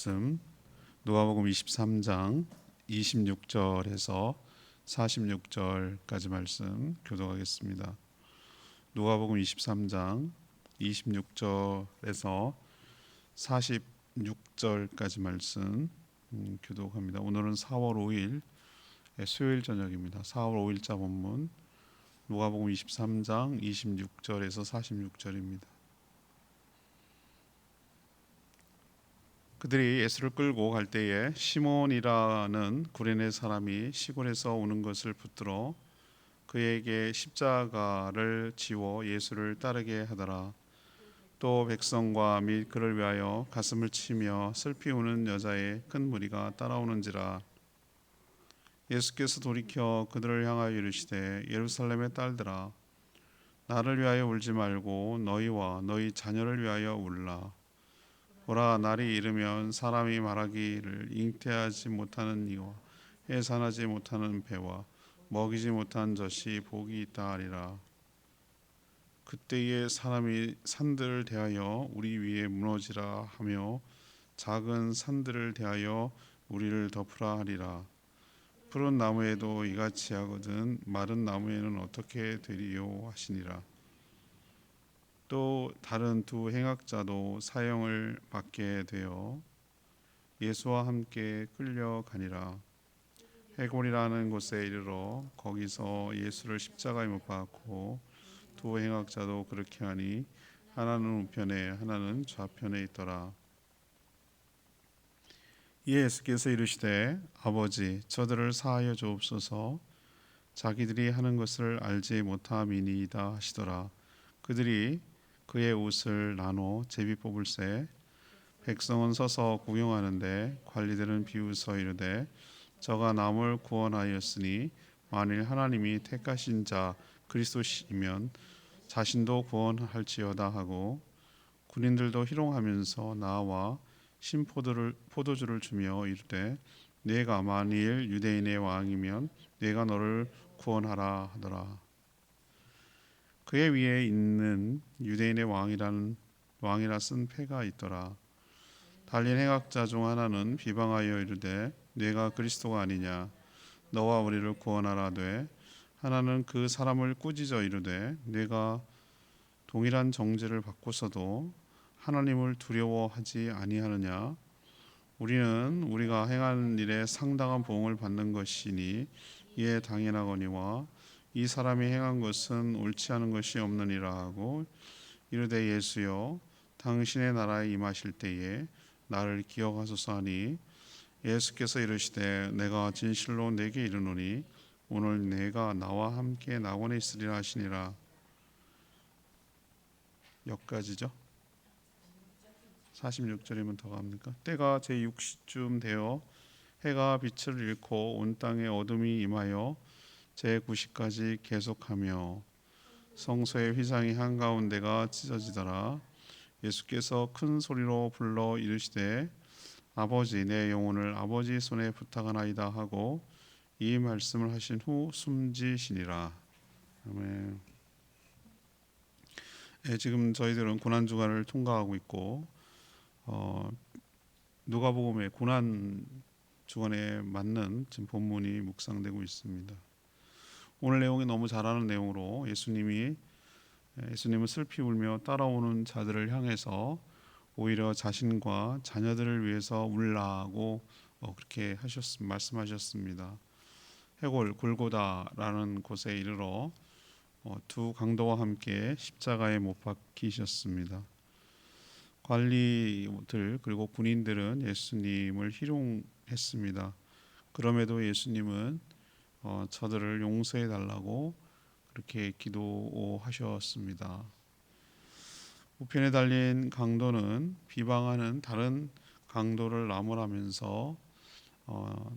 말씀 누가복음 23장 26절에서 46절까지 말씀 교독하겠습니다. 누가복음 23장 26절에서 46절까지 말씀 교독합니다. 오늘은 4월 5일 수요일 저녁입니다. 4월 5일자 본문 누가복음 23장 26절에서 46절입니다. 그들이 예수를 끌고 갈 때에 시몬이라는 구레네 사람이 시골에서 오는 것을 붙들어 그에게 십자가를 지워 예수를 따르게 하더라. 또 백성과 및 그를 위하여 가슴을 치며 슬피 우는 여자의 큰 무리가 따라오는지라. 예수께서 돌이켜 그들을 향하여 이르시되 예루살렘의 딸들아, 나를 위하여 울지 말고 너희와 너희 자녀를 위하여 울라. 보라, 날이 이르면 사람이 말하기를 잉태하지 못하는 이와 해산하지 못하는 배와 먹이지 못한 젖이 복이 있다 하리라. 그때에 사람이 산들을 대하여 우리 위에 무너지라 하며 작은 산들을 대하여 우리를 덮으라 하리라. 푸른 나무에도 이같이 하거든 마른 나무에는 어떻게 되리요 하시니라. 또 다른 두 행악자도 사형을 받게 되어 예수와 함께 끌려가니라. 해골이라는 곳에 이르러 거기서 예수를 십자가에 못 박고 두 행악자도 그렇게 하니 하나는 우편에 하나는 좌편에 있더라. 예수께서 이르시되 아버지, 저들을 사하여 주옵소서. 자기들이 하는 것을 알지 못함이니이다 하시더라. 그들이 그의 옷을 나눠 제비 뽑을새 백성은 서서 구경하는데 관리들은 비웃어 이르되 저가 남을 구원하였으니 만일 하나님이 택하신 자 그리스도시면 자신도 구원할지어다 하고, 군인들도 희롱하면서 나와 포도주를 주며 이르되 네가 만일 유대인의 왕이면 네가 너를 구원하라 하더라. 그의 위에 있는 유대인의 왕이라 쓴 패가 있더라. 달린 행악자 중 하나는 비방하여 이르되 네가 그리스도가 아니냐, 너와 우리를 구원하라되, 하나는 그 사람을 꾸짖어 이르되 네가 동일한 정죄를 받고서도 하나님을 두려워하지 아니하느냐. 우리는 우리가 행한 일에 상당한 보응을 받는 것이니 이에 당연하거니와 이 사람이 행한 것은 옳지 않은 것이 없느니라 하고 이르되 예수여, 당신의 나라에 임하실 때에 나를 기억하소서 하니, 예수께서 이르시되 내가 진실로 내게 이르노니 오늘 내가 나와 함께 낙원에 있으리라 하시니라. 여기까지죠. 46절이면 더 갑니까? 때가 제6시쯤 되어 해가 빛을 잃고 온 땅에 어둠이 임하여 제9시까지 계속하며 성소의 휘장이 한가운데가 찢어지더라. 예수께서 큰 소리로 불러 이르시되 아버지, 내 영혼을 아버지 손에 부탁하나이다 하고 이 말씀을 하신 후 숨지시니라. 아멘. 지금 저희들은 고난 주간을 통과하고 있고 누가복음의 고난 주간에 맞는 지금 본문이 묵상되고 있습니다. 오늘 내용이 너무 잘 아는 내용으로 예수님은 슬피 울며 따라오는 자들을 향해서 오히려 자신과 자녀들을 위해서 울라고 그렇게 말씀하셨습니다. 해골 골고다라는 곳에 이르러 두 강도와 함께 십자가에 못 박히셨습니다. 관리들 그리고 군인들은 예수님을 희롱했습니다. 그럼에도 예수님은 저들을 용서해 달라고 그렇게 기도하셨습니다. 우편에 달린 강도는 비방하는 다른 강도를 나무라면서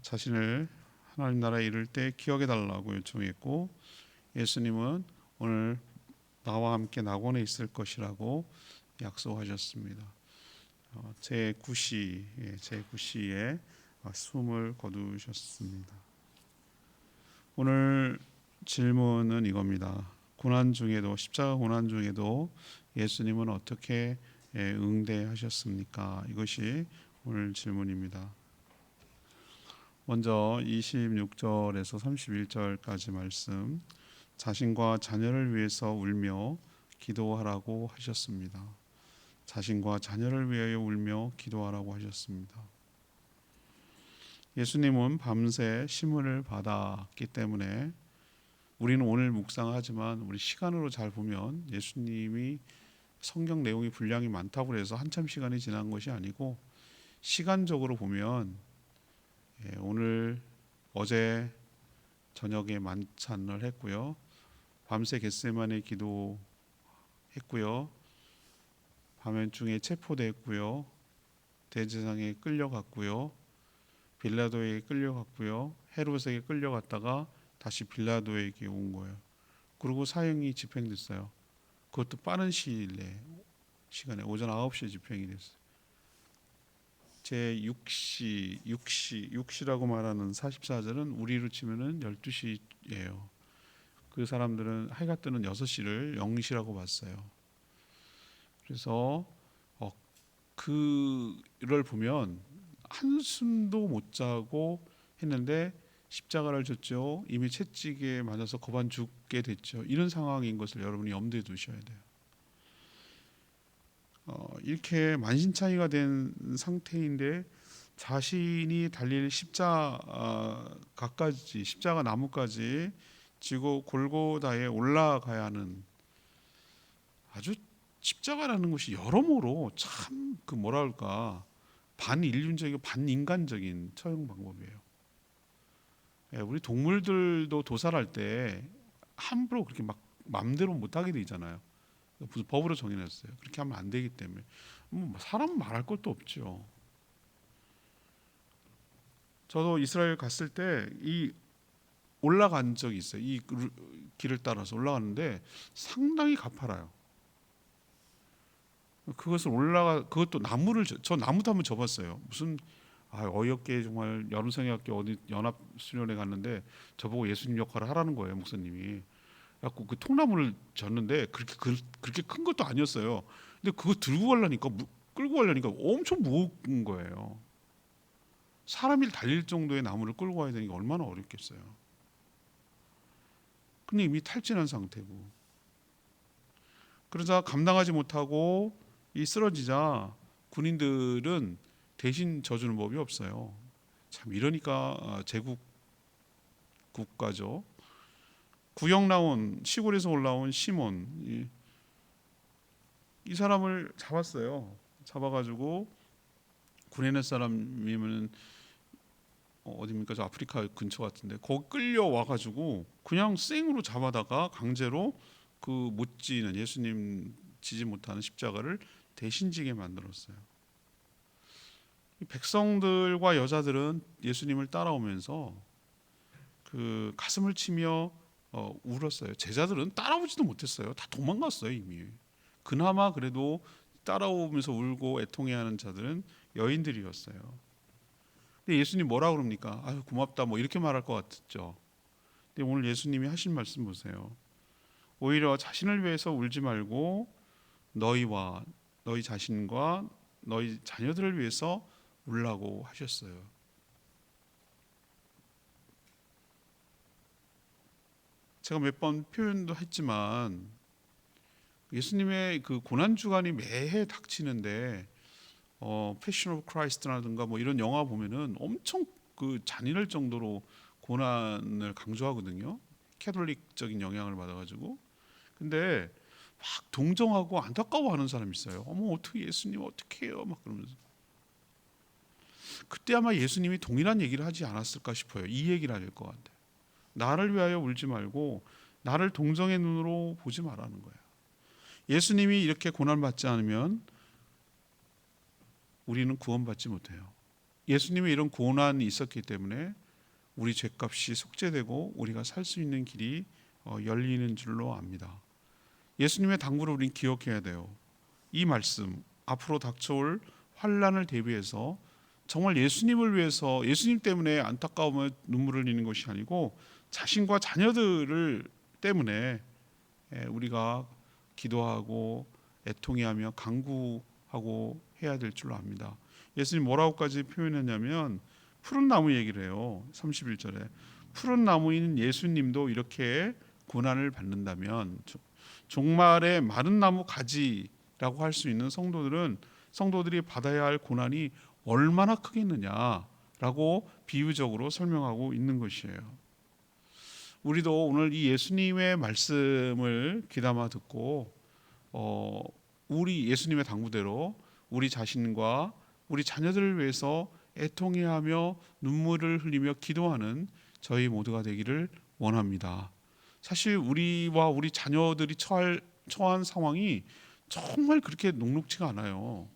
자신을 하나님 나라에 이를 때 기억해 달라고 요청했고, 예수님은 오늘 나와 함께 낙원에 있을 것이라고 약속하셨습니다. 제9시에 숨을 거두셨습니다. 오늘 질문은 이겁니다. 십자가 고난 중에도 예수님은 어떻게 응대하셨습니까? 이것이 오늘 질문입니다. 먼저 26절에서 31절까지 말씀, 자신과 자녀를 위해서 울며 기도하라고 하셨습니다. 자신과 자녀를 위하여 울며 기도하라고 하셨습니다. 예수님은 밤새 심문을 받았기 때문에 우리는 오늘 묵상하지만 우리 시간으로 잘 보면 예수님이 성경 내용이 분량이 많다고 해서 한참 시간이 지난 것이 아니고 시간적으로 보면 오늘 어제 저녁에 만찬을 했고요. 밤새 겟세마네 기도했고요. 밤중에 체포됐고요. 대제사장에 끌려갔고요. 빌라도에게 끌려갔고요. 헤롯에게 끌려갔다가 다시 빌라도에게 온 거예요. 그리고 사형이 집행됐어요. 그것도 빠른 시일 내에 시간에 오전 9시에 집행이 됐어요. 제 6시라고 말하는 44절은 우리로 치면은 12시예요. 그 사람들은 해가 뜨는 6시를 0시라고 봤어요. 그래서 그를 보면 한숨도 못 자고 했는데 십자가를 졌죠. 이미 채찍에 맞아서 거반 죽게 됐죠. 이런 상황인 것을 여러분이 염두에 두셔야 돼요. 이렇게 만신창이가 된 상태인데 자신이 달릴 십자가까지, 십자가 나무까지 지고 골고다에 올라가야 하는, 아주 십자가라는 것이 여러모로 참 그 뭐랄까 반인륜적이고 반인간적인 처형 방법이에요. 우리 동물들도 도살할 때 함부로 그렇게 막 마음대로 못하게 되잖아요. 무슨 법으로 정해놨어요. 그렇게 하면 안 되기 때문에 사람은 말할 것도 없죠. 저도 이스라엘 갔을 때 이 올라간 적이 있어요. 이 길을 따라서 올라갔는데 상당히 가파라요. 그것도 나무를 저 나무도 한번 접었어요. 무슨 어이없게 정말 여름성형학교 어디 연합수련회 갔는데 저보고 예수님 역할을 하라는 거예요, 목사님이. 그래갖고 그 통나무를 졌는데 그렇게 큰 것도 아니었어요. 근데 그거 들고 가려니까 끌고 가려니까 엄청 무거운 거예요. 사람이 달릴 정도의 나무를 끌고 가야 되니까 얼마나 어렵겠어요. 근데 이미 탈진한 상태고, 그러자 감당하지 못하고 쓰러지자 군인들은 대신 져주는 법이 없어요. 참 이러니까 제국 국가죠. 구역 나온 시골에서 올라온 시몬, 이 사람을 잡았어요. 잡아가지고 구레네 사람이면 어디입니까? 저 아프리카 근처 같은데 거기 끌려와가지고 그냥 생으로 잡아다가 강제로 그 못 지는, 예수님 지지 못하는 십자가를 대신 지게 만들었어요. 백성들과 여자들은 예수님을 따라오면서 그 가슴을 치며 울었어요. 제자들은 따라오지도 못했어요. 다 도망갔어요 이미. 그나마 그래도 따라오면서 울고 애통해하는 자들은 여인들이었어요. 근데 예수님 뭐라 그럽니까? 아유 고맙다 뭐 이렇게 말할 것 같죠. 근데 오늘 예수님이 하신 말씀 보세요. 오히려 자신을 위해서 울지 말고 너희와 너희 자신과 너희 자녀들을 위해서 울라고 하셨어요. 제가 몇 번 표현도 했지만 예수님의 그 고난 주간이 매해 닥치는데 패션 오브 크라이스트라든가 뭐 이런 영화 보면은 엄청 그 잔인할 정도로 고난을 강조하거든요. 캐톨릭적인 영향을 받아가지고. 근데 막 동정하고 안타까워하는 사람이 있어요. 어머 어떻게 예수님 어떻게 해요? 막 그러면서. 그때 아마 예수님이 동일한 얘기를 하지 않았을까 싶어요. 이 얘기를 할 것 같아요. 나를 위하여 울지 말고 나를 동정의 눈으로 보지 말라는 거예요. 예수님이 이렇게 고난받지 않으면 우리는 구원받지 못해요. 예수님이 이런 고난이 있었기 때문에 우리 죄값이 속죄되고 우리가 살 수 있는 길이 열리는 줄로 압니다. 예수님의 당부를 우리는 기억해야 돼요. 이 말씀, 앞으로 닥쳐올 환난을 대비해서 정말 예수님을 위해서, 예수님 때문에 안타까움에 눈물을 흘리는 것이 아니고 자신과 자녀들을 때문에 우리가 기도하고 애통해하며 간구하고 해야 될 줄로 압니다. 예수님 뭐라고까지 표현했냐면 푸른 나무 얘기를 해요. 31절에 푸른 나무인 예수님도 이렇게 고난을 받는다면 종말의 마른 나무 가지라고 할 수 있는 성도들이 받아야 할 고난이 얼마나 크겠느냐라고 비유적으로 설명하고 있는 것이에요. 우리도 오늘 이 예수님의 말씀을 귀담아 듣고 우리 예수님의 당부대로 우리 자신과 우리 자녀들을 위해서 애통해하며 눈물을 흘리며 기도하는 저희 모두가 되기를 원합니다. 사실 우리와 우리 자녀들이 처한 상황이 정말 그렇게 녹록지가 않아요.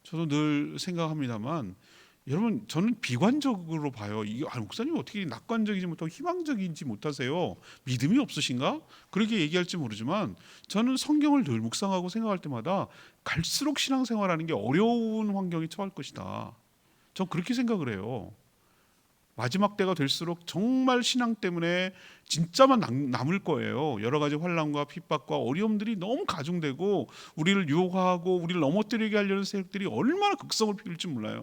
저도 늘 생각합니다만 여러분, 저는 비관적으로 봐요. 이게 목사님 어떻게 낙관적이지 못하고 희망적이지 못하세요? 믿음이 없으신가? 그렇게 얘기할지 모르지만 저는 성경을 늘 묵상하고 생각할 때마다 갈수록 신앙생활하는 게 어려운 환경에 처할 것이다. 전 그렇게 생각을 해요. 마지막 때가 될수록 정말 신앙 때문에 진짜만 남을 거예요. 여러 가지 환난과 핍박과 어려움들이 너무 가중되고 우리를 유혹하고 우리를 넘어뜨리게 하려는 세력들이 얼마나 극성을 피울지 몰라요.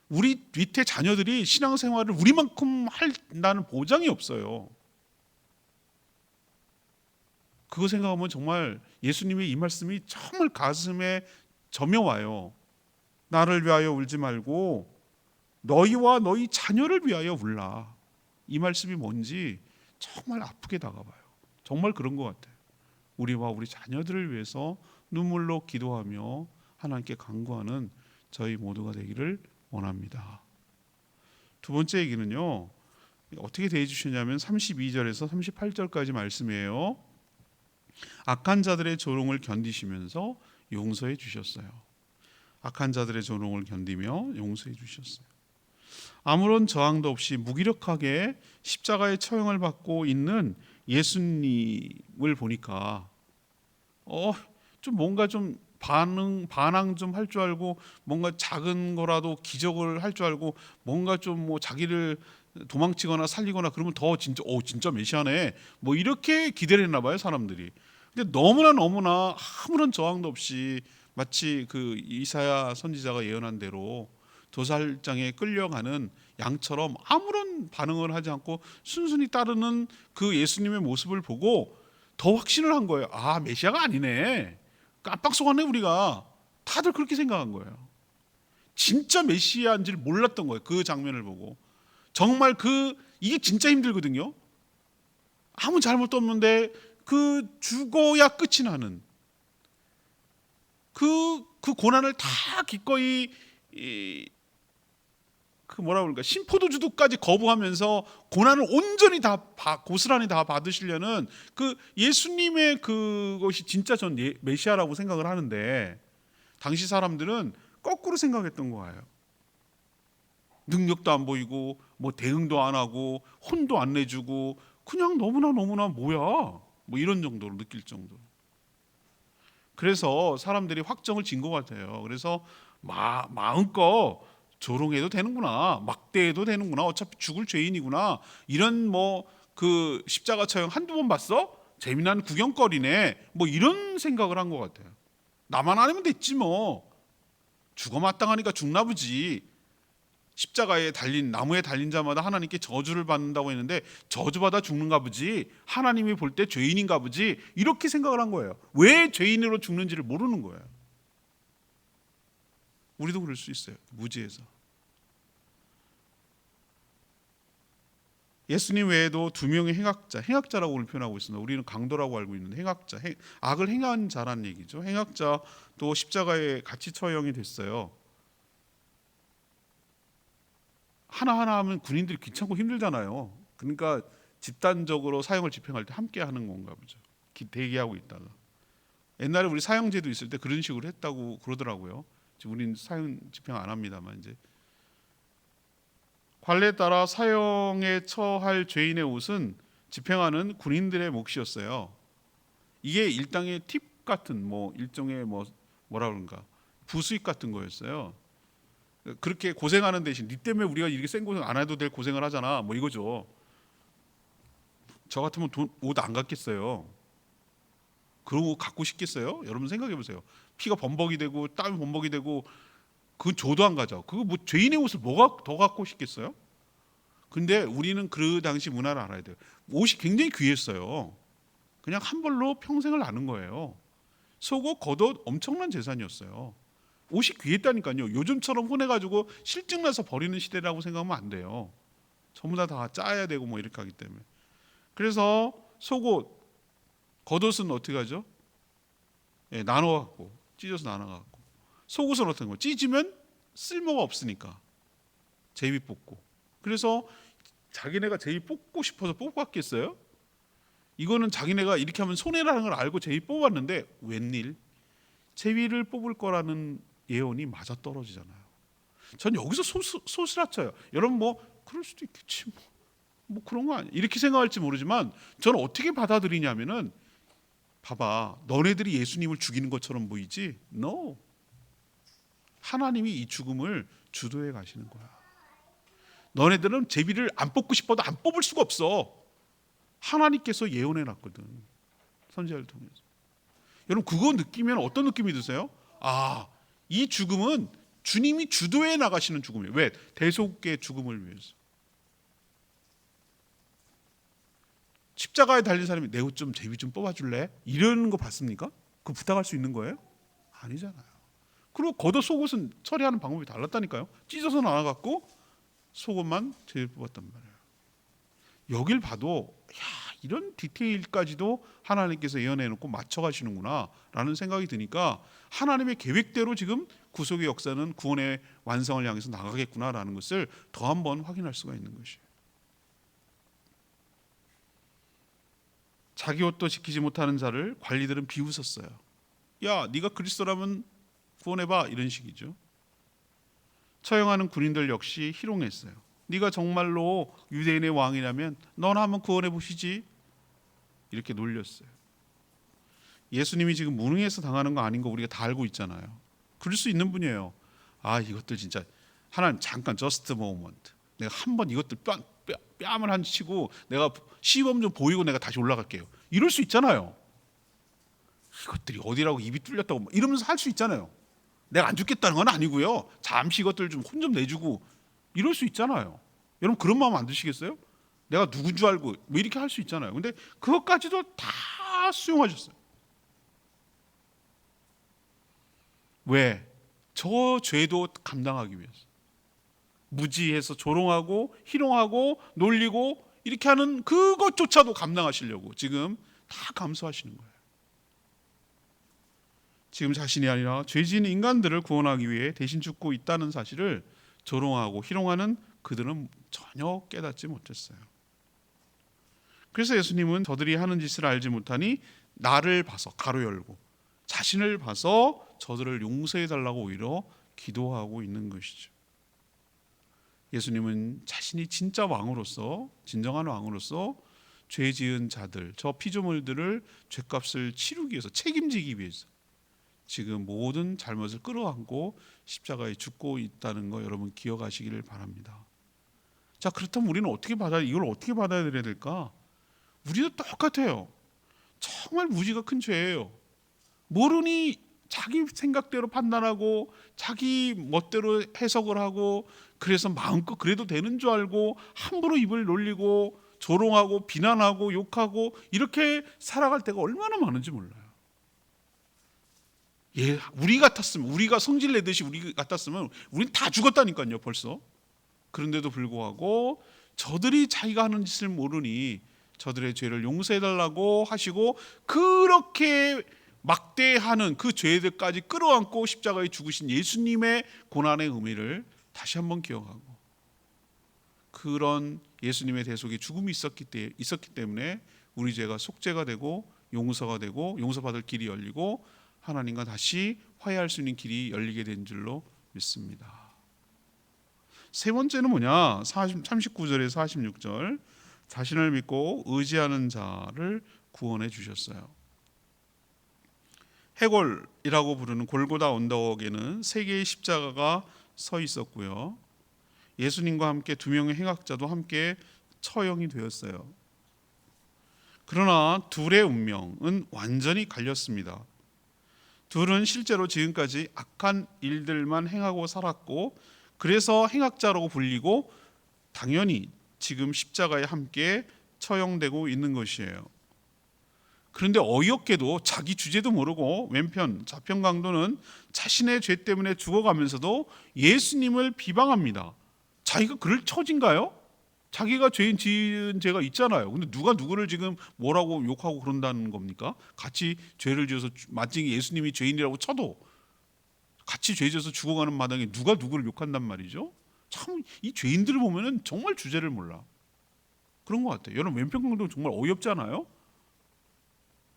우리 밑에 자녀들이 신앙생활을 우리만큼 한다는 보장이 없어요. 그거 생각하면 정말 예수님의 이 말씀이 정말 가슴에 점여와요. 나를 위하여 울지 말고 너희와 너희 자녀를 위하여 울라. 이 말씀이 뭔지 정말 아프게 다가와요. 정말 그런 것 같아요. 우리와 우리 자녀들을 위해서 눈물로 기도하며 하나님께 간구하는 저희 모두가 되기를 원합니다. 두 번째 얘기는요, 어떻게 대해 주시냐면 32절에서 38절까지 말씀이에요. 악한 자들의 조롱을 견디시면서 용서해 주셨어요. 악한 자들의 조롱을 견디며 용서해 주셨어요. 아무런 저항도 없이 무기력하게 십자가의 처형을 받고 있는 예수님을 보니까 좀 뭔가 좀 반항 좀 할 줄 알고 뭔가 작은 거라도 기적을 할 줄 알고 뭔가 좀 뭐 자기를 도망치거나 살리거나 그러면 더 진짜 메시아네 뭐 이렇게 기대를 했나 봐요, 사람들이. 근데 너무나 아무런 저항도 없이 마치 그 이사야 선지자가 예언한 대로 도살장에 끌려가는 양처럼 아무런 반응을 하지 않고 순순히 따르는 그 예수님의 모습을 보고 더 확신을 한 거예요. 아, 메시아가 아니네. 깜빡 속았네 우리가. 다들 그렇게 생각한 거예요. 진짜 메시아인지를 몰랐던 거예요. 그 장면을 보고. 정말 이게 진짜 힘들거든요. 아무 잘못도 없는데 그 죽어야 끝이 나는 그 고난을 다 기꺼이 심포도주도까지 거부하면서 고난을 온전히 다 고스란히 다 받으시려는 그 예수님의 그것이 진짜 전 메시아라고 생각을 하는데 당시 사람들은 거꾸로 생각했던 거예요. 능력도 안 보이고 뭐 대응도 안 하고 혼도 안 내주고 그냥 너무나 뭐야 뭐 이런 정도로 느낄 정도로. 그래서 사람들이 확정을 진 것 같아요. 그래서 마음껏 조롱해도 되는구나, 막대해도 되는구나, 어차피 죽을 죄인이구나, 이런 뭐 그 십자가 처형 한두 번 봤어? 재미난 구경거리네, 뭐 이런 생각을 한 것 같아요. 나만 아니면 됐지 뭐. 죽어 마땅하니까 죽나 보지. 십자가에 달린 나무에 달린 자마다 하나님께 저주를 받는다고 했는데 저주받아 죽는가 보지. 하나님이 볼 때 죄인인가 보지. 이렇게 생각을 한 거예요. 왜 죄인으로 죽는지를 모르는 거예요. 우리도 그럴 수 있어요. 무지해서. 예수님 외에도 두 명의 행악자라고 오늘 표현하고 있습니다. 우리는 강도라고 알고 있는데 행악자, 악을 행한 자라는 얘기죠. 행악자도 십자가에 같이 처형이 됐어요. 하나하나 하면 군인들이 귀찮고 힘들잖아요. 그러니까 집단적으로 사형을 집행할 때 함께 하는 건가 보죠. 대기하고 있다가. 옛날에 우리 사형제도 있을 때 그런 식으로 했다고 그러더라고요. 우리는 사형 집행 안 합니다만 이제 관례에 따라 사형에 처할 죄인의 옷은 집행하는 군인들의 몫이었어요. 이게 일당의 팁 같은 뭐 일종의 뭐라 그런가 부수익 같은 거였어요. 그렇게 고생하는 대신 니 때문에 우리가 이렇게 센 고생 안 해도 될 고생을 하잖아 뭐 이거죠. 저 같으면 옷 안 갖겠어요. 그러고 갖고 싶겠어요? 여러분 생각해 보세요. 피가 범벅이 되고 땀이 범벅이 되고 그건 조도 안 가죠. 그거 뭐 죄인의 옷을 뭐가 더 갖고 싶겠어요? 근데 우리는 그 당시 문화를 알아야 돼요. 옷이 굉장히 귀했어요. 그냥 한 벌로 평생을 나는 거예요. 속옷, 겉옷 엄청난 재산이었어요. 옷이 귀했다니까요. 요즘처럼 혼해가지고 실증 나서 버리는 시대라고 생각하면 안 돼요. 전부 다 짜야 되고 뭐 이렇게 하기 때문에. 그래서 속옷, 겉옷은 어떻게 하죠? 예, 나눠갖고 찢어서 나눠갖고. 속옷은 어떤 거? 찢으면 쓸모가 없으니까 제비 뽑고. 그래서 자기네가 제비 뽑고 싶어서 뽑았겠어요? 이거는 자기네가 이렇게 하면 손해라는 걸 알고 제비 뽑았는데 웬일? 제비를 뽑을 거라는 예언이 맞아 떨어지잖아요. 전 여기서 소스라쳐요. 여러분 뭐 그럴 수도 있겠지 뭐 그런 거 아니야. 이렇게 생각할지 모르지만 저는 어떻게 받아들이냐면은 봐봐, 너네들이 예수님을 죽이는 것처럼 보이지? No. 하나님이 이 죽음을 주도해 가시는 거야. 너네들은 제비를 안 뽑고 싶어도 안 뽑을 수가 없어. 하나님께서 예언해 놨거든. 선지자를 통해서. 여러분 그거 느끼면 어떤 느낌이 드세요? 아, 이 죽음은 주님이 주도해 나가시는 죽음이에요. 왜? 대속의 죽음을 위해서. 십자가에 달린 사람이 내 옷 좀 제비 좀 뽑아줄래? 이러는 거 봤습니까? 그거 부탁할 수 있는 거예요? 아니잖아요. 그리고 겉옷 속옷은 처리하는 방법이 달랐다니까요. 찢어서 나눠갖고 속옷만 제비 뽑았단 말이에요. 여길 봐도 이런 디테일까지도 하나님께서 예언해놓고 맞춰가시는구나 라는 생각이 드니까 하나님의 계획대로 지금 구속의 역사는 구원의 완성을 향해서 나가겠구나라는 것을 더 한번 확인할 수가 있는 것이에요. 자기 옷도 지키지 못하는 자를 관리들은 비웃었어요. 야, 네가 그리스도라면 구원해봐, 이런 식이죠. 처형하는 군인들 역시 희롱했어요. 네가 정말로 유대인의 왕이라면 너나 한번 구원해 보시지, 이렇게 놀렸어요. 예수님이 지금 무능해서 당하는 거 아닌 거 우리가 다 알고 있잖아요. 그럴 수 있는 분이에요. 아, 이것들 진짜 하나님 잠깐 just a moment, 내가 한번 이것들 뺨을 한 치고 내가 시범 좀 보이고 내가 다시 올라갈게요, 이럴 수 있잖아요. 이것들이 어디라고 입이 뚫렸다고 이러면서 할 수 있잖아요. 내가 안 죽겠다는 건 아니고요, 잠시 이것들 좀 혼 좀 내주고 이럴 수 있잖아요. 여러분 그런 마음 안 드시겠어요? 내가 누군 줄 알고 뭐 이렇게 할 수 있잖아요. 근데 그것까지도 다 수용하셨어요. 왜? 저 죄도 감당하기 위해서. 무지해서 조롱하고 희롱하고 놀리고 이렇게 하는 그것조차도 감당하시려고 지금 다 감수하시는 거예요. 지금 자신이 아니라 죄진 인간들을 구원하기 위해 대신 죽고 있다는 사실을 조롱하고 희롱하는 그들은 전혀 깨닫지 못했어요. 그래서 예수님은 저들이 하는 짓을 알지 못하니 나를 봐서, 가로 열고 자신을 봐서 저들을 용서해 달라고 오히려 기도하고 있는 것이죠. 예수님은 자신이 진짜 왕으로서, 진정한 왕으로서 죄 지은 자들, 저 피조물들을 죄값을 치르기 위해서, 책임지기 위해서 지금 모든 잘못을 끌어안고 십자가에 죽고 있다는 거 여러분 기억하시기를 바랍니다. 자, 그렇다면 우리는 이걸 어떻게 받아들여야 될까? 우리도 똑같아요. 정말 무지가 큰 죄예요. 모르니 자기 생각대로 판단하고 자기 멋대로 해석을 하고, 그래서 마음껏 그래도 되는 줄 알고 함부로 입을 놀리고 조롱하고 비난하고 욕하고 이렇게 살아갈 때가 얼마나 많은지 몰라요. 예, 우리가 성질 내듯이 우리 같았으면 우린 다 죽었다니까요, 벌써. 그런데도 불구하고 저들이 자기가 하는 짓을 모르니 저들의 죄를 용서해달라고 하시고, 그렇게 막대하는 그 죄들까지 끌어안고 십자가에 죽으신 예수님의 고난의 의미를 다시 한번 기억하고, 그런 예수님의 대속의 죽음이 있었기 때문에 우리 죄가 속죄가 되고 용서가 되고 용서받을 길이 열리고 하나님과 다시 화해할 수 있는 길이 열리게 된 줄로 믿습니다. 세 번째는 뭐냐? 39절에서 46절, 자신을 믿고 의지하는 자를 구원해 주셨어요. 해골이라고 부르는 골고다 언덕에는 세 개의 십자가가 서 있었고요. 예수님과 함께 두 명의 행악자도 함께 처형이 되었어요. 그러나 둘의 운명은 완전히 갈렸습니다. 둘은 실제로 지금까지 악한 일들만 행하고 살았고 그래서 행악자라고 불리고 당연히 지금 십자가에 함께 처형되고 있는 것이에요. 그런데 어이없게도 자기 주제도 모르고 왼편 좌편 강도는 자신의 죄 때문에 죽어가면서도 예수님을 비방합니다. 자기가 그럴 처진가요? 자기가 죄인 지은 죄가 있잖아요. 근데 누가 누구를 지금 뭐라고 욕하고 그런다는 겁니까? 같이 죄를 지어서 마치 예수님이 죄인이라고 쳐도 같이 죄 지어서 죽어가는 마당에 누가 누구를 욕한단 말이죠. 참 이 죄인들을 보면은 정말 주제를 몰라. 그런 것 같아요. 여러분 왼편 강도 정말 어이없지 않아요?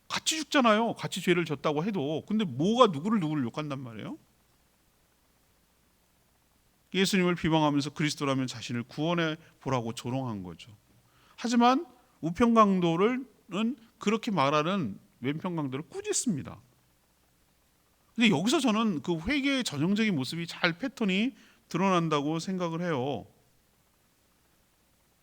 같이 죽잖아요. 같이 죄를 졌다고 해도. 근데 뭐가 누구를 욕한단 말이에요? 예수님을 비방하면서 그리스도라면 자신을 구원해 보라고 조롱한 거죠. 하지만 우편 강도는 그렇게 말하는 왼편 강도를 꾸짖습니다. 근데 여기서 저는 그 회개의 전형적인 모습이 잘 패턴이 드러난다고 생각을 해요.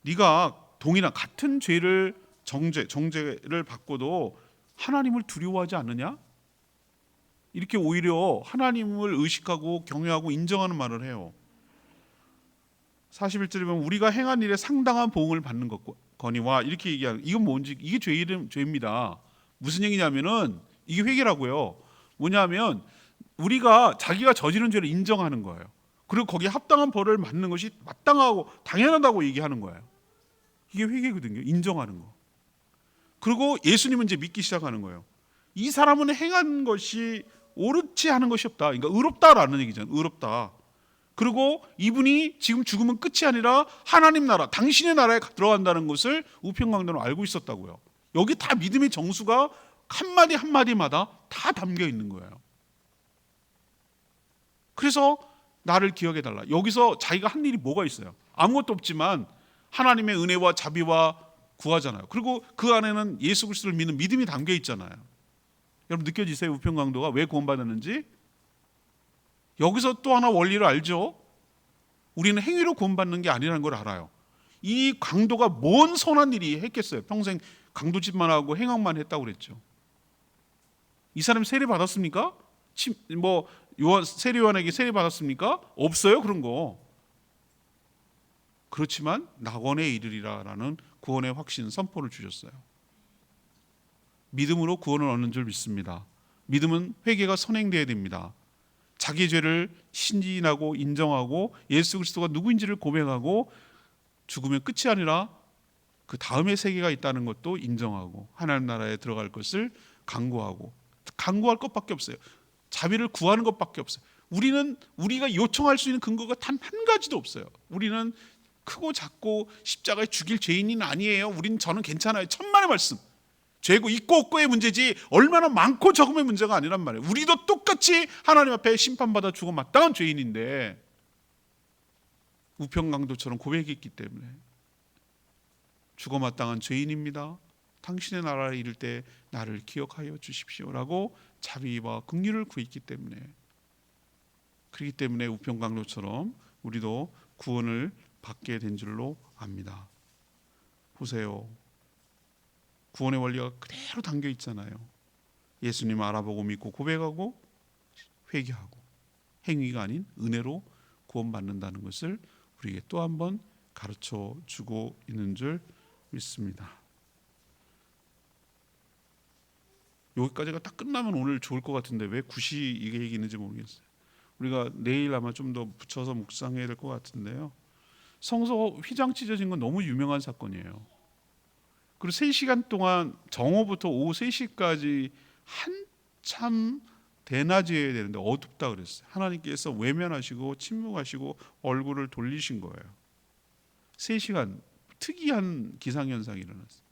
네가 동일한 같은 죄를 정죄를 받고도 하나님을 두려워하지 않느냐? 이렇게 오히려 하나님을 의식하고 경외하고 인정하는 말을 해요. 41절에 보면 우리가 행한 일에 상당한 보응을 받는 거니와 이렇게 얘기하는, 이건 뭔지, 이게 죄입니다. 무슨 얘기냐면은 이게 회개라고요. 뭐냐면 우리가 자기가 저지른 죄를 인정하는 거예요. 그리고 거기에 합당한 벌을 받는 것이 마땅하고 당연하다고 얘기하는 거예요. 이게 회개거든요. 인정하는 거. 그리고 예수님은 이제 믿기 시작하는 거예요. 이 사람은 행한 것이 옳지 않은 것이 없다. 그러니까 의롭다라는 얘기잖아요. 의롭다. 그리고 이분이 지금 죽으면 끝이 아니라 하나님 나라, 당신의 나라에 들어간다는 것을 우편강도는 알고 있었다고요. 여기 다 믿음의 정수가 한마디 한마디마다 다 담겨 있는 거예요. 그래서 나를 기억해달라. 여기서 자기가 한 일이 뭐가 있어요? 아무것도 없지만 하나님의 은혜와 자비와 구하잖아요. 그리고 그 안에는 예수 그리스도를 믿는 믿음이 담겨 있잖아요. 여러분 느껴지세요? 우편강도가 왜 구원받았는지? 여기서 또 하나 원리를 알죠. 우리는 행위로 구원받는 게 아니라는 걸 알아요. 이 강도가 뭔 선한 일이 했겠어요? 평생 강도짓만 하고 행악만 했다고 그랬죠. 이 사람 세례 받았습니까? 세례요한에게 세례 받았습니까? 없어요 그런 거. 그렇지만 낙원에 이르리라라는 구원의 확신 선포를 주셨어요. 믿음으로 구원을 얻는 줄 믿습니다. 믿음은 회개가 선행되어야 됩니다. 자기 죄를 신진하고 인정하고 예수 그리스도가 누구인지를 고백하고 죽으면 끝이 아니라 그 다음의 세계가 있다는 것도 인정하고 하나님 나라에 들어갈 것을 간구하고, 간구할 것밖에 없어요. 자비를 구하는 것밖에 없어요. 우리가 요청할 수 있는 근거가 단 한 가지도 없어요. 우리는 크고 작고 십자가에 죽일 죄인은 아니에요. 저는 괜찮아요. 천만의 말씀. 죄고 있고 없고의 문제지 얼마나 많고 적음의 문제가 아니란 말이에요. 우리도 똑같이 하나님 앞에 심판받아 죽어 마땅한 죄인인데 우편강도처럼 고백했기 때문에 죽어 마땅한 죄인입니다. 당신의 나라에 이를 때 나를 기억하여 주십시오라고 자비와 긍휼을 구했기 때문에, 그렇기 때문에 우편강도처럼 우리도 구원을 받게 된 줄로 압니다. 보세요. 구원의 원리가 그대로 담겨 있잖아요. 예수님 알아보고 믿고 고백하고 회개하고 행위가 아닌 은혜로 구원받는다는 것을 우리에게 또 한 번 가르쳐 주고 있는 줄 믿습니다. 여기까지가 딱 끝나면 오늘 좋을 것 같은데 왜 굳이 이게 얘기했는지 모르겠어요. 우리가 내일 아마 좀 더 붙여서 묵상해야 될 것 같은데요. 성서 휘장 찢어진 건 너무 유명한 사건이에요. 그리고 3시간 동안 정오부터 오후 3시까지 한참 대낮이어야 되는데 어둡다 그랬어요. 하나님께서 외면하시고 침묵하시고 얼굴을 돌리신 거예요. 3시간 특이한 기상현상이 일어났어요.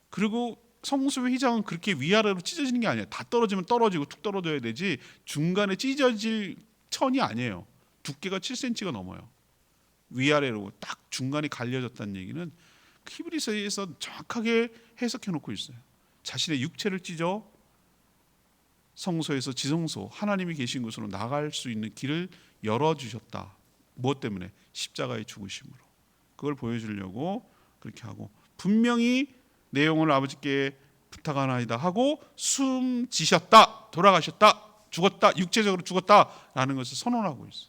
그리고 성소의 휘장은 그렇게 위아래로 찢어지는 게 아니에요. 다 떨어지면 떨어지고 툭 떨어져야 되지 중간에 찢어질 천이 아니에요. 두께가 7cm가 넘어요. 위아래로 딱 중간이 갈려졌다는 얘기는 히브리서에서 정확하게 해석해 놓고 있어요. 자신의 육체를 찢어 성소에서 지성소 하나님이 계신 곳으로 나갈 수 있는 길을 열어주셨다. 무엇 때문에? 십자가의 죽으심으로. 그걸 보여주려고 그렇게 하고, 분명히 내용을 아버지께 부탁하나이다 하고 숨지셨다. 돌아가셨다, 죽었다, 육체적으로 죽었다라는 것을 선언하고 있어.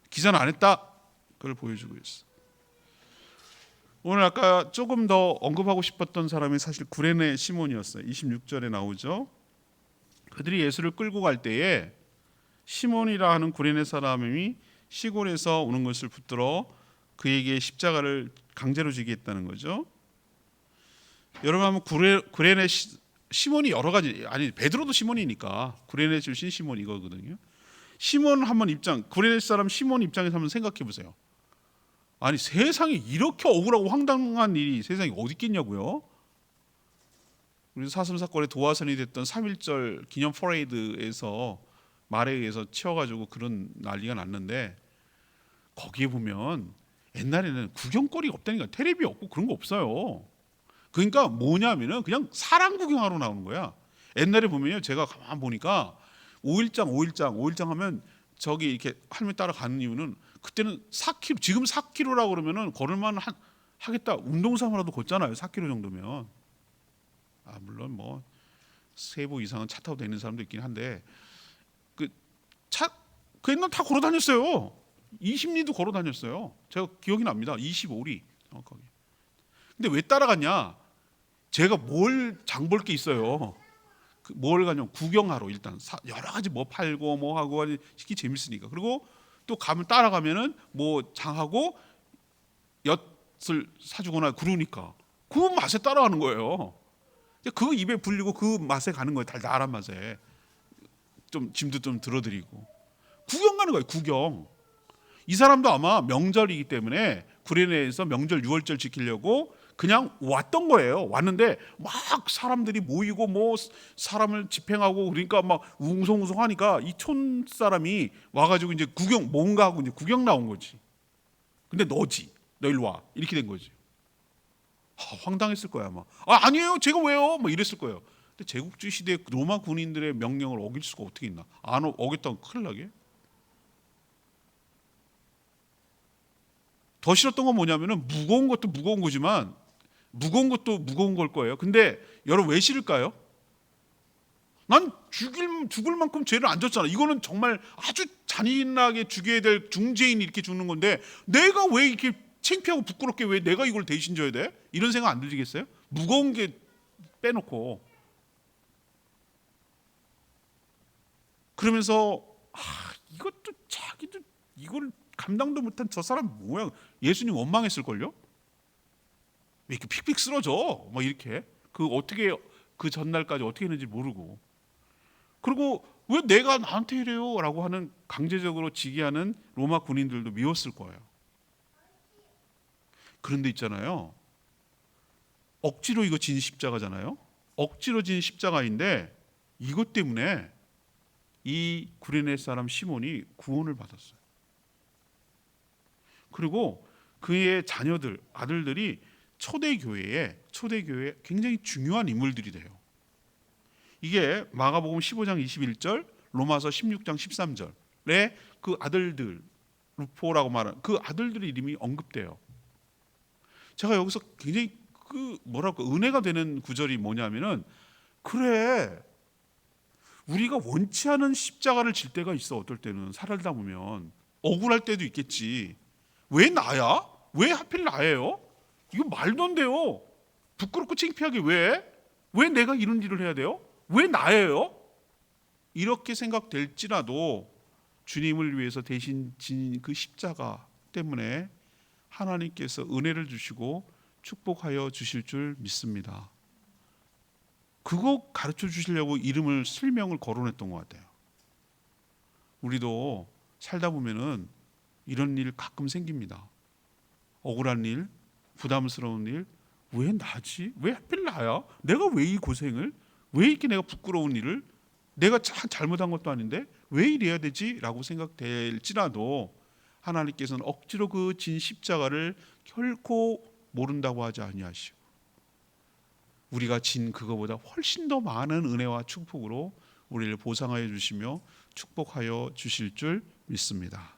기사는 안 했다. 그걸 보여주고 있어. 오늘 아까 조금 더 언급하고 싶었던 사람이 사실 구레네 시몬이었어요. 26절에 나오죠. 그들이 예수를 끌고 갈 때에 시몬이라 하는 구레네 사람이 시골에서 오는 것을 붙들어 그에게 십자가를 강제로 지게 했다는 거죠. 여러분 한번 구레네 시몬이 여러 가지, 아니 베드로도 시몬이니까 구레네 출신 시몬 이거거든요. 시몬 한번 구레네 사람 시몬 입장에서 한번 생각해 보세요. 아니 세상에 이렇게 억울하고 황당한 일이 세상에 어디 있겠냐고요. 우리 사슴 사건의 도화선이 됐던 3.1절 기념 퍼레이드에서 말에 의해서 치워가지고 그런 난리가 났는데, 거기에 보면 옛날에는 구경거리가 없다니까. 텔레비 없고 그런 거 없어요. 그러니까 뭐냐면은 그냥 사람 구경하러 나오는 거야. 옛날에 보면요, 제가 가만 보니까 5일장 하면 저기 이렇게 할머니 따라 가는 이유는, 그때는 4km, 지금 4km라고 그러면은 걸을만 하겠다. 운동삼아라도 걷잖아요. 4km 정도면. 물론 뭐 3보 이상은 차 타고 다니는 사람도 있긴 한데, 그 옛날 다 걸어 다녔어요. 20리도 걸어 다녔어요. 제가 기억이 납니다. 25리 정확하게. 근데 왜 따라갔냐? 제가 뭘 장 볼 게 있어요. 뭘 가냐면 구경하러, 일단 여러 가지 뭐 팔고 뭐 하고 시기 재밌으니까. 그리고 또 가면 따라가면은 뭐 장하고 엿을 사주거나 그러니까 그 맛에 따라가는 거예요. 그 입에 불리고 그 맛에 가는 거예요. 달달한 맛에. 좀 짐도 좀 들어드리고 구경 가는 거예요. 구경. 이 사람도 아마 명절이기 때문에 구레네에서 명절 6월절 지키려고 그냥 왔던 거예요. 왔는데 막 사람들이 모이고 뭐 사람을 집행하고 그러니까 막 웅성웅성하니까 이 촌 사람이 와가지고 이제 구경 뭔가 하고 이제 구경 나온 거지. 근데 너 일로 와, 이렇게 된 거지. 황당했을 거야 아마. 아니에요, 제가 왜요? 뭐 이랬을 거예요. 근데 제국주의 시대 로마 군인들의 명령을 어길 수가 어떻게 있나? 안 어겼다고 큰일 나게. 더 싫었던 건 뭐냐면은, 무거운 것도 무거운 거지만 무거운 것도 무거운 걸 거예요. 근데 여러분 왜 싫을까요? 난 죽을 만큼 죄를 안 졌잖아. 이거는 정말 아주 잔인하게 죽여야 될 중죄인이 이렇게 죽는 건데, 내가 왜 이렇게 창피하고 부끄럽게 왜 내가 이걸 대신 져야 돼? 이런 생각 안 들리겠어요? 무거운 게 빼놓고. 그러면서 이것도 자기도 이걸 감당도 못한 저 사람 뭐야? 예수님 원망했을걸요? 왜 이렇게 픽픽 쓰러져? 막 이렇게. 어떻게 그 전날까지 어떻게 했는지 모르고. 그리고 왜 내가 나한테 이래요? 라고 하는, 강제적으로 지게 하는 로마 군인들도 미웠을 거예요. 그런데 있잖아요, 억지로 이거 진 십자가잖아요. 억지로 진 십자가인데 이것 때문에 이 구레네 사람 시몬이 구원을 받았어요. 그리고 그의 자녀들, 아들들이 초대교회에 굉장히 중요한 인물들이 돼요. 이게 마가복음 15장 21절, 로마서 16장 13절에 그 아들들, 루포라고 말하는 그 아들들의 이름이 언급돼요. 제가 여기서 굉장히 은혜가 되는 구절이 뭐냐면은, 그래, 우리가 원치 않은 십자가를 질 때가 있어. 어떨 때는 살다 보면 억울할 때도 있겠지. 왜 나야? 왜 하필 나예요? 이거 말도 안 돼요. 부끄럽고 창피하게 왜 내가 이런 일을 해야 돼요? 왜 나예요? 이렇게 생각될지라도 주님을 위해서 대신 진 그 십자가 때문에 하나님께서 은혜를 주시고 축복하여 주실 줄 믿습니다. 그거 가르쳐 주시려고 이름을 실명을 거론했던 것 같아요. 우리도 살다 보면은 이런 일 가끔 생깁니다. 억울한 일, 부담스러운 일, 왜 나지? 왜 하필 나야? 내가 왜 이 고생을? 왜 이렇게 내가 부끄러운 일을? 내가 잘못한 것도 아닌데 왜 이래야 되지? 라고 생각될지라도 하나님께서는 억지로 그 진 십자가를 결코 모른다고 하지 아니하시고, 우리가 진 그거보다 훨씬 더 많은 은혜와 축복으로 우리를 보상하여 주시며 축복하여 주실 줄 믿습니다.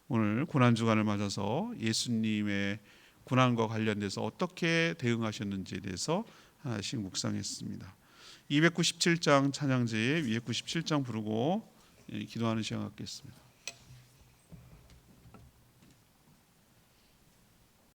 오늘 고난주간을 맞아서 예수님의 고난과 관련돼서 어떻게 대응하셨는지에 대해서 하나씩 묵상했습니다. 297장 찬양지 297장 부르고 기도하는 시간 갖겠습니다.